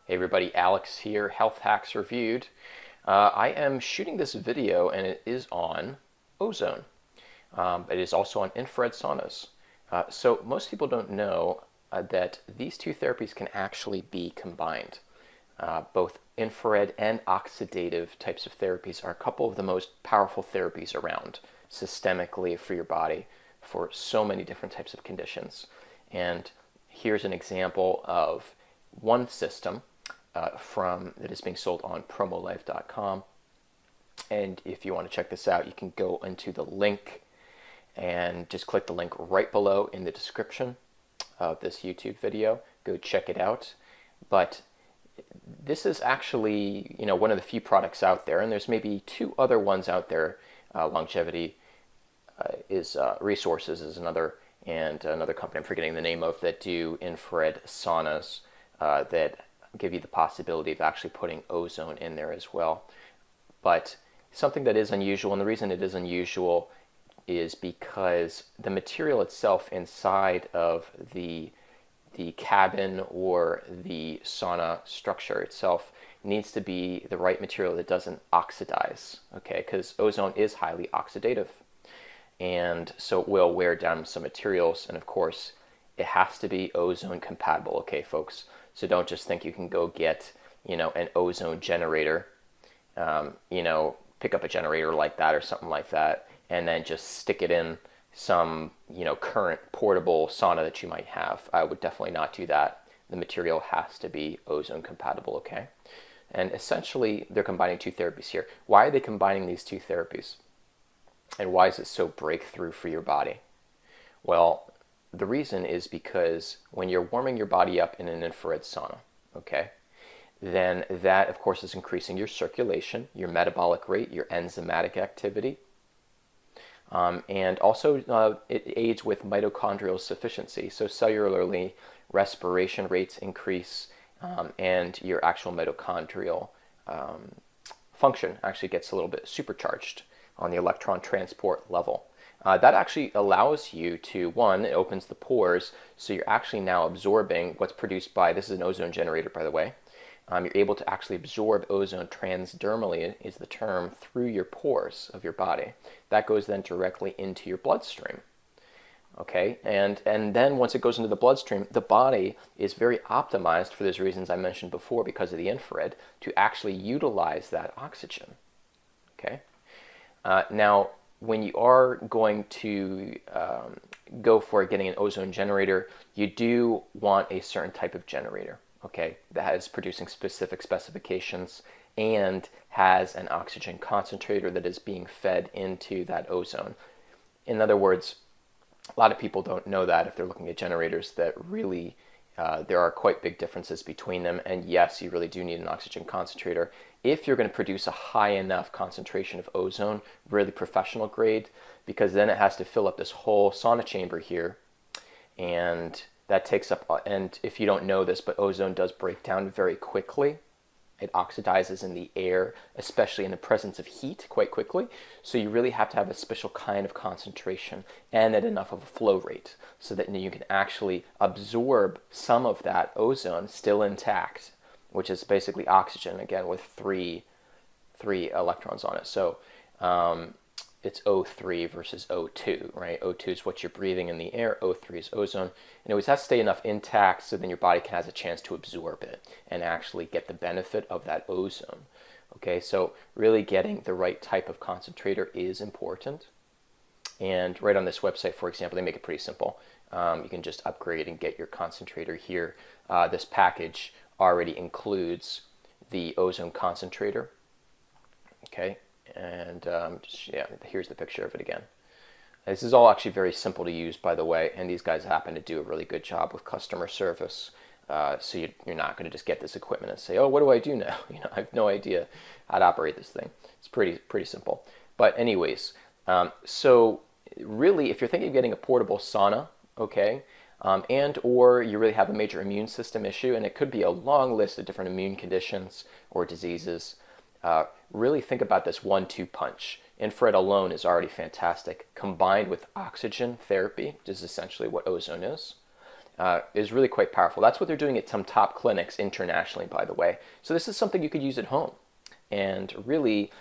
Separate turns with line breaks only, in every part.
Hey everybody, Alex here, Health Hacks Reviewed. I am shooting this video and it is on ozone. It is also on infrared saunas. So most people don't know that these two therapies can actually be combined. Both infrared and oxidative types of therapies are a couple of the most powerful therapies around systemically for your body for so many different types of conditions. And here's an example of one system that is being sold on promolife.com. And if you want to check this out, you can go into the link and just click the link right below in the description of this YouTube video. Go check it out. But this is actually, one of the few products out there, and there's maybe two other ones out there. Longevity Resources is another, and another company I'm forgetting the name of, that do infrared saunas that give you the possibility of actually putting ozone in there as well. But something that is unusual, and the reason it is unusual is because the material itself inside of the cabin or the sauna structure itself needs to be the right material that doesn't oxidize, okay? Because ozone is highly oxidative, and so it will wear down some materials, and of course it has to be ozone compatible, okay folks? So don't just think you can go get, an ozone generator, pick up a generator like that or something like that, and then just stick it in some, current portable sauna that you might have. I would definitely not do that. The material has to be ozone compatible, okay? And essentially, they're combining two therapies here. Why are they combining these two therapies? And why is it so breakthrough for your body? Well, the reason is because when you're warming your body up in an infrared sauna, okay, then that, of course, is increasing your circulation, your metabolic rate, your enzymatic activity, and also it aids with mitochondrial sufficiency. So cellularly, respiration rates increase, and your actual mitochondrial function actually gets a little bit supercharged on the electron transport level. That actually allows you to, one, it opens the pores, so you're actually now absorbing what's produced by, this is an ozone generator, by the way. You're able to actually absorb ozone transdermally, is the term, through your pores of your body. That goes then directly into your bloodstream. Okay, and then once it goes into the bloodstream, the body is very optimized for those reasons I mentioned before because of the infrared to actually utilize that oxygen. Okay, now when you are going to go for getting an ozone generator, you do want a certain type of generator, okay, that is producing specific specifications and has an oxygen concentrator that is being fed into that ozone. In other words, a lot of people don't know that if they're looking at generators, that really there are quite big differences between them. And yes, you really do need an oxygen concentrator if you're going to produce a high enough concentration of ozone, really professional grade, because then it has to fill up this whole sauna chamber here. And that takes up, and if you don't know this, but ozone does break down very quickly. It oxidizes in the air, especially in the presence of heat, quite quickly. So you really have to have a special kind of concentration and at enough of a flow rate so that you can actually absorb some of that ozone still intact, which is basically oxygen, again, with three electrons on it. So it's O3 versus O2, right? O2 is what you're breathing in the air, O3 is ozone. And it always has to stay enough intact so then your body has a chance to absorb it and actually get the benefit of that ozone. Okay, so really getting the right type of concentrator is important. And right on this website, for example, they make it pretty simple. You can just upgrade and get your concentrator here. This package already includes the ozone concentrator. Okay. And here's the picture of it again. This is all actually very simple to use, by the way, and these guys happen to do a really good job with customer service. So you're not going to just get this equipment and say, oh, what do I do now? I have no idea how to operate this thing. It's pretty simple. But anyways, so really, if you're thinking of getting a portable sauna, okay, and or you really have a major immune system issue, and it could be a long list of different immune conditions or diseases, really think about this 1-2 punch. Infrared alone is already fantastic. Combined with oxygen therapy, which is essentially what ozone is, is really quite powerful. That's what they're doing at some top clinics internationally, by the way. So this is something you could use at home. And really,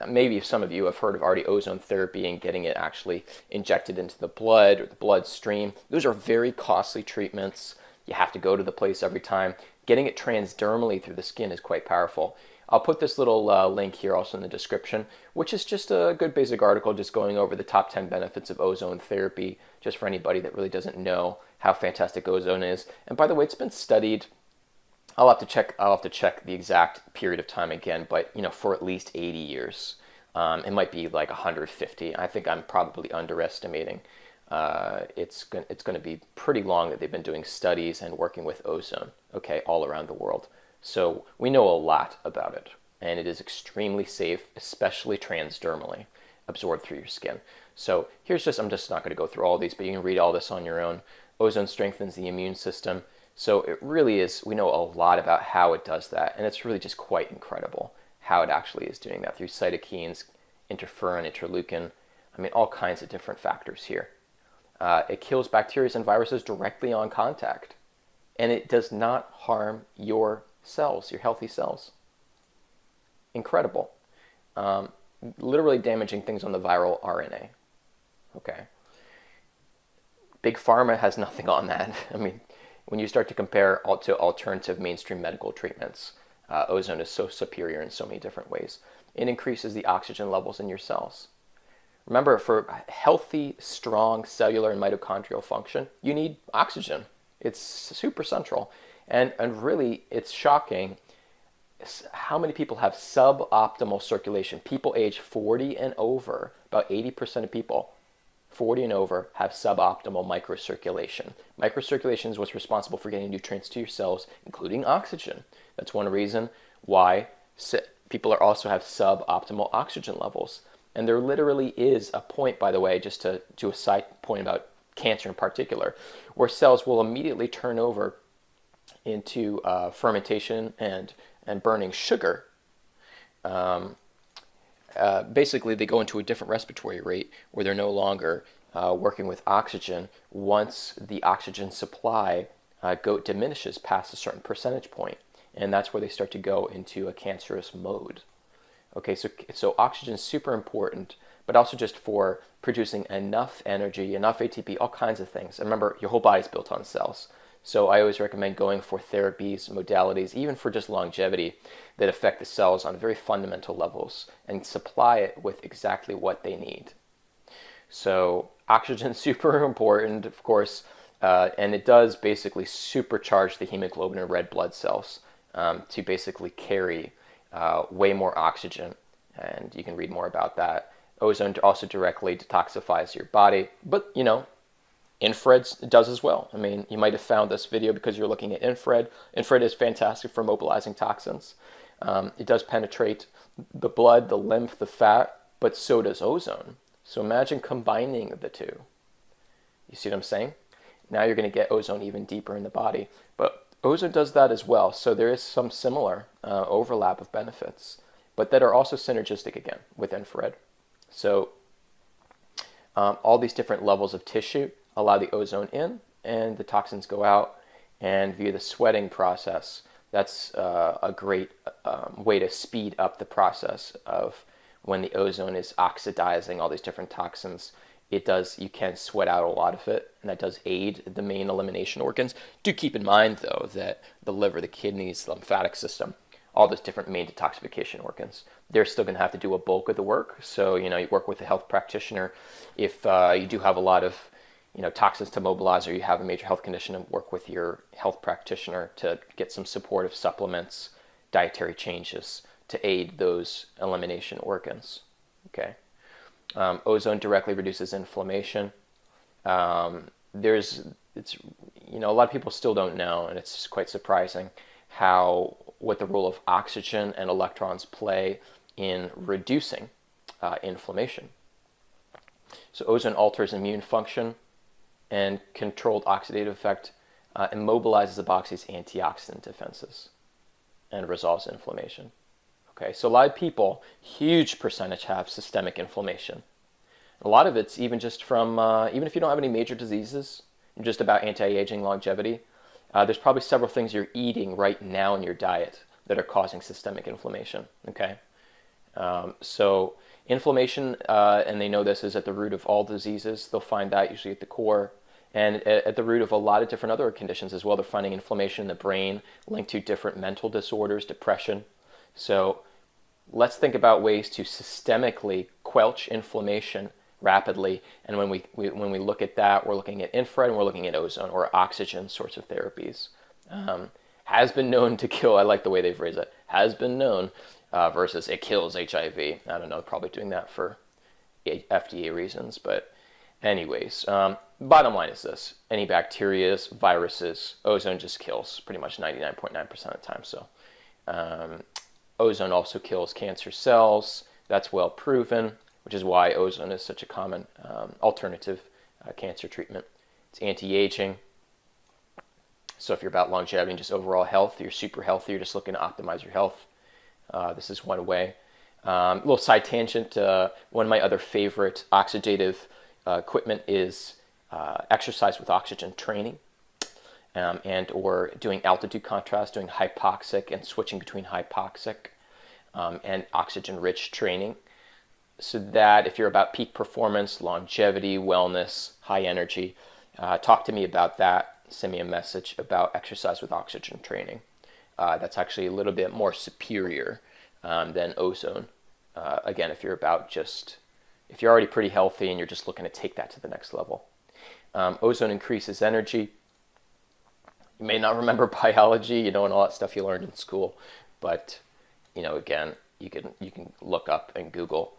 maybe some of you have heard of already ozone therapy and getting it actually injected into the blood or the bloodstream. Those are very costly treatments. You have to go to the place every time. Getting it transdermally through the skin is quite powerful. I'll put this little link here also in the description, which is just a good basic article just going over the top 10 benefits of ozone therapy, just for anybody that really doesn't know how fantastic ozone is. And by the way, it's been studied. I'll have to check the exact period of time again, but for at least 80 years. It might be like 150. I think I'm probably underestimating. It's going to be pretty long that they've been doing studies and working with ozone, okay, all around the world. So we know a lot about it, and it is extremely safe, especially transdermally absorbed through your skin. So I'm just not going to go through all these, but you can read all this on your own. Ozone strengthens the immune system. So it really is, we know a lot about how it does that, and it's really just quite incredible how it actually is doing that through cytokines, interferon, interleukin, all kinds of different factors here. It kills bacteria and viruses directly on contact, and it does not harm your cells, your healthy cells. Incredible. Literally damaging things on the viral RNA. Okay. Big Pharma has nothing on that. When you start to compare to alternative mainstream medical treatments, ozone is so superior in so many different ways. It increases the oxygen levels in your cells. Remember, for healthy, strong cellular and mitochondrial function, you need oxygen. It's super central. And really, it's shocking how many people have suboptimal circulation. People age 40 and over, about 80% of people 40 and over have suboptimal microcirculation. Microcirculation is what's responsible for getting nutrients to your cells, including oxygen. That's one reason why people also have suboptimal oxygen levels. And there literally is a point, by the way, just to do a side point about cancer in particular, where cells will immediately turn over into fermentation and burning sugar. Basically, they go into a different respiratory rate where they're no longer working with oxygen once the oxygen supply diminishes past a certain percentage point. And that's where they start to go into a cancerous mode. Okay, so oxygen is super important, but also just for producing enough energy, enough ATP, all kinds of things. And remember, your whole body's built on cells. So I always recommend going for therapies, modalities, even for just longevity, that affect the cells on very fundamental levels and supply it with exactly what they need. So oxygen is super important, of course, and it does basically supercharge the hemoglobin and red blood cells to basically carry way more oxygen, and you can read more about that. Ozone also directly detoxifies your body, but infrared does as well. You might have found this video because you're looking at infrared. Infrared is fantastic for mobilizing toxins. It does penetrate the blood, the lymph, the fat, but so does ozone. So imagine combining the two. You see what I'm saying? Now you're going to get ozone even deeper in the body. But ozone does that as well. So there is some similar overlap of benefits, but that are also synergistic again with infrared. So all these different levels of tissue allow the ozone in and the toxins go out. And via the sweating process, that's a great way to speed up the process of when the ozone is oxidizing all these different toxins. You can sweat out a lot of it, and that does aid the main elimination organs. Do keep in mind, though, that the liver, the kidneys, the lymphatic system, all those different main detoxification organs, they're still going to have to do a bulk of the work. So, you work with a health practitioner. If you do have a lot of, toxins to mobilize, or you have a major health condition, and work with your health practitioner to get some supportive supplements, dietary changes to aid those elimination organs. Okay. Ozone directly reduces inflammation. A lot of people still don't know, and it's quite surprising what the role of oxygen and electrons play in reducing inflammation. So ozone alters immune function and controlled oxidative effect, immobilizes the body's antioxidant defenses and resolves inflammation. Okay, so a lot of people, huge percentage, have systemic inflammation. A lot of it's even just from, even if you don't have any major diseases, just about anti-aging longevity, there's probably several things you're eating right now in your diet that are causing systemic inflammation, okay? So inflammation, and they know this, is at the root of all diseases. They'll find that usually at the core. And at the root of a lot of different other conditions as well. They're finding inflammation in the brain linked to different mental disorders, depression. So let's think about ways to systemically quelch inflammation rapidly. And when we look at that, we're looking at infrared and we're looking at ozone or oxygen sorts of therapies. Has been known to kill, I like the way they phrase it, has been known versus it kills HIV. I don't know, probably doing that for FDA reasons. But anyways, bottom line is this. Any bacteria, viruses, ozone just kills pretty much 99.9% of the time. So ozone also kills cancer cells. That's well proven, which is why ozone is such a common alternative cancer treatment. It's anti-aging. So if you're about longevity and just overall health, you're super healthy, you're just looking to optimize your health, this is one way. A little side tangent, one of my other favorite oxidative equipment is exercise with oxygen training, and or doing altitude contrast, doing hypoxic and switching between hypoxic and oxygen-rich training. So that if you're about peak performance, longevity, wellness, high energy, talk to me about that. Send me a message about exercise with oxygen training. That's actually a little bit more superior than ozone. Again, if you're already pretty healthy and you're just looking to take that to the next level. Ozone increases energy. You may not remember biology, and all that stuff you learned in school, but again, you can look up and Google,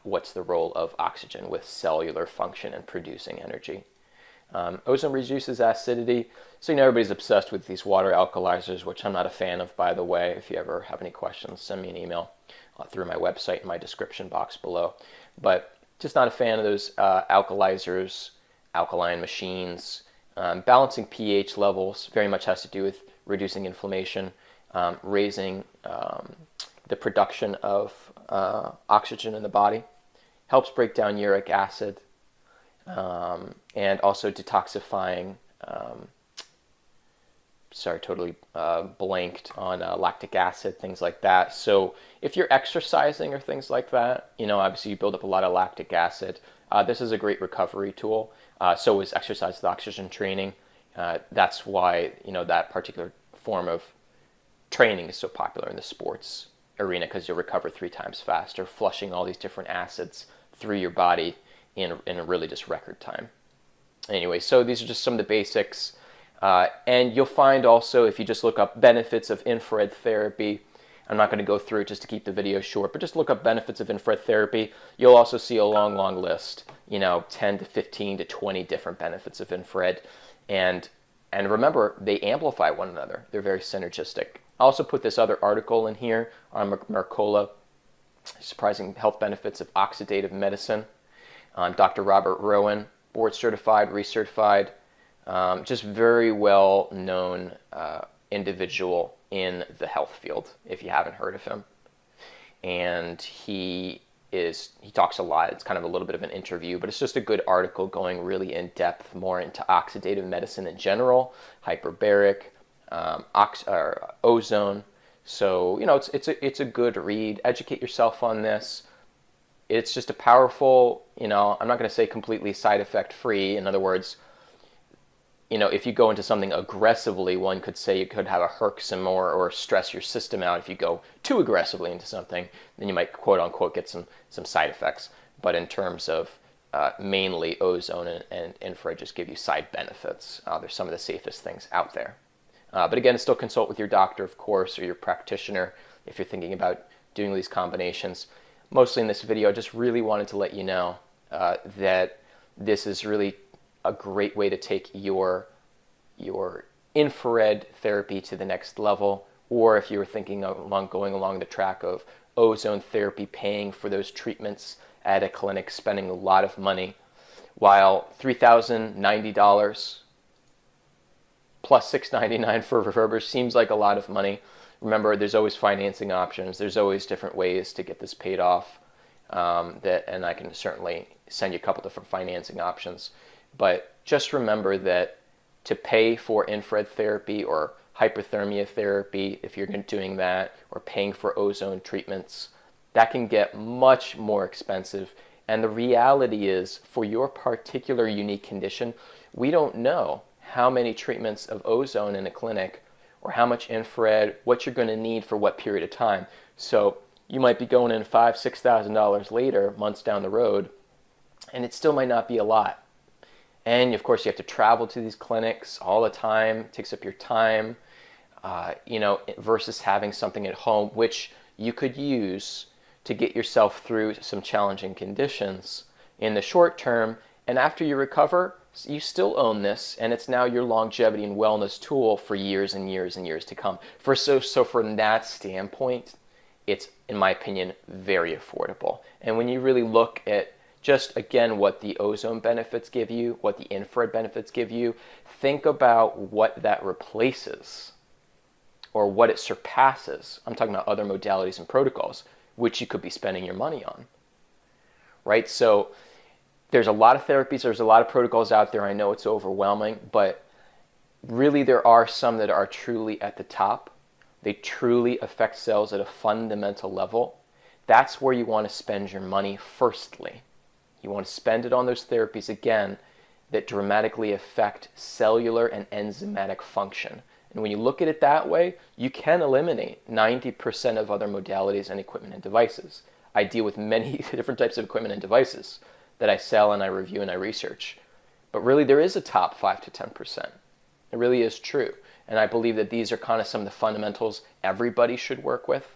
what's the role of oxygen with cellular function and producing energy. Ozone reduces acidity. So everybody's obsessed with these water alkalizers, which I'm not a fan of, by the way. If you ever have any questions, send me an email through my website in my description box below. But just not a fan of those alkalizers, alkaline machines. Balancing pH levels very much has to do with reducing inflammation, raising the production of oxygen in the body, helps break down uric acid, and also detoxifying, totally blanked on lactic acid, things like that. So if you're exercising or things like that, obviously you build up a lot of lactic acid. This is a great recovery tool. So is exercise with oxygen training. That's why, that particular form of training is so popular in the sports arena, because you'll recover 3 times faster, flushing all these different acids through your body in a really just record time. Anyway, so these are just some of the basics. And you'll find also, if you just look up benefits of infrared therapy, I'm not going to go through it just to keep the video short, but just look up benefits of infrared therapy. You'll also see a long, long list, 10 to 15 to 20 different benefits of infrared. And remember, they amplify one another. They're very synergistic. I also put this other article in here on Mercola, Surprising Health Benefits of Oxidative Medicine. Dr. Robert Rowan, board certified, recertified, just very well known individual in the health field, if you haven't heard of him. And he talks a lot. It's kind of a little bit of an interview, but it's just a good article going really in depth, more into oxidative medicine in general, hyperbaric, ozone. So, it's a good read. Educate yourself on this. It's just a powerful, I'm not going to say completely side effect free. In other words, if you go into something aggressively, one could say you could have a herxim or stress your system out. If you go too aggressively into something, then you might quote unquote get some side effects. But in terms of mainly ozone and infrared just give you side benefits. They're some of the safest things out there. But again, still consult with your doctor, of course, or your practitioner if you're thinking about doing these combinations. Mostly in this video, I just really wanted to let you know that this is really a great way to take your infrared therapy to the next level, or if you were thinking of going along the track of ozone therapy, paying for those treatments at a clinic, spending a lot of money, while $3,090 plus $699 for refurbished seems like a lot of money. Remember, there's always financing options. There's always different ways to get this paid off, and I can certainly send you a couple different financing options. But just remember that to pay for infrared therapy or hyperthermia therapy, if you're doing that, or paying for ozone treatments, that can get much more expensive. And the reality is, for your particular unique condition, we don't know how many treatments of ozone in a clinic or how much infrared, what you're going to need for what period of time. So you might be going in $5,000, $6,000 later, months down the road, and it still might not be a lot. And of course, you have to travel to these clinics all the time. It takes up your time, versus having something at home, which you could use to get yourself through some challenging conditions in the short term. And after you recover, you still own this, and it's now your longevity and wellness tool for years and years and years to come. So from that standpoint, it's, in my opinion, very affordable. And when you really look at just, again, what the ozone benefits give you, what the infrared benefits give you, think about what that replaces or what it surpasses. I'm talking about other modalities and protocols, which you could be spending your money on, right? So there's a lot of therapies, there's a lot of protocols out there. I know it's overwhelming, but really there are some that are truly at the top. They truly affect cells at a fundamental level. That's where you want to spend your money firstly. You want to spend it on those therapies, again, that dramatically affect cellular and enzymatic function. And when you look at it that way, you can eliminate 90% of other modalities and equipment and devices. I deal with many different types of equipment and devices that I sell and I review and I research. But really there is a top 5 to 10%. It really is true. And I believe that these are kind of some of the fundamentals everybody should work with.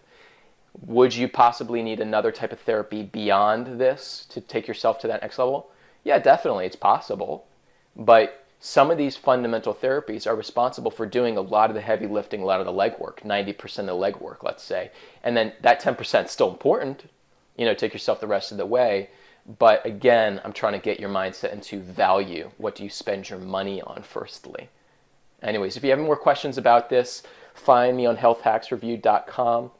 Would you possibly need another type of therapy beyond this to take yourself to that next level? Yeah, definitely, it's possible. But some of these fundamental therapies are responsible for doing a lot of the heavy lifting, a lot of the leg work, 90% of the leg work, let's say. And then that 10% is still important, take yourself the rest of the way. But again, I'm trying to get your mindset into value. What do you spend your money on firstly? Anyways, if you have any more questions about this, find me on healthhacksreview.com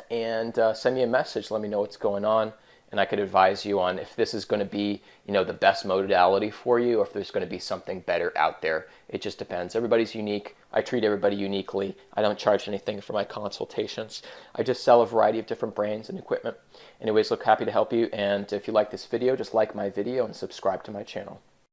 and send me a message. Let me know what's going on, and I could advise you on if this is going to be, the best modality for you, or if there's going to be something better out there. It just depends. Everybody's unique. I treat everybody uniquely. I don't charge anything for my consultations. I just sell a variety of different brands and equipment. Anyways, look, happy to help you. And if you like this video, just like my video and subscribe to my channel.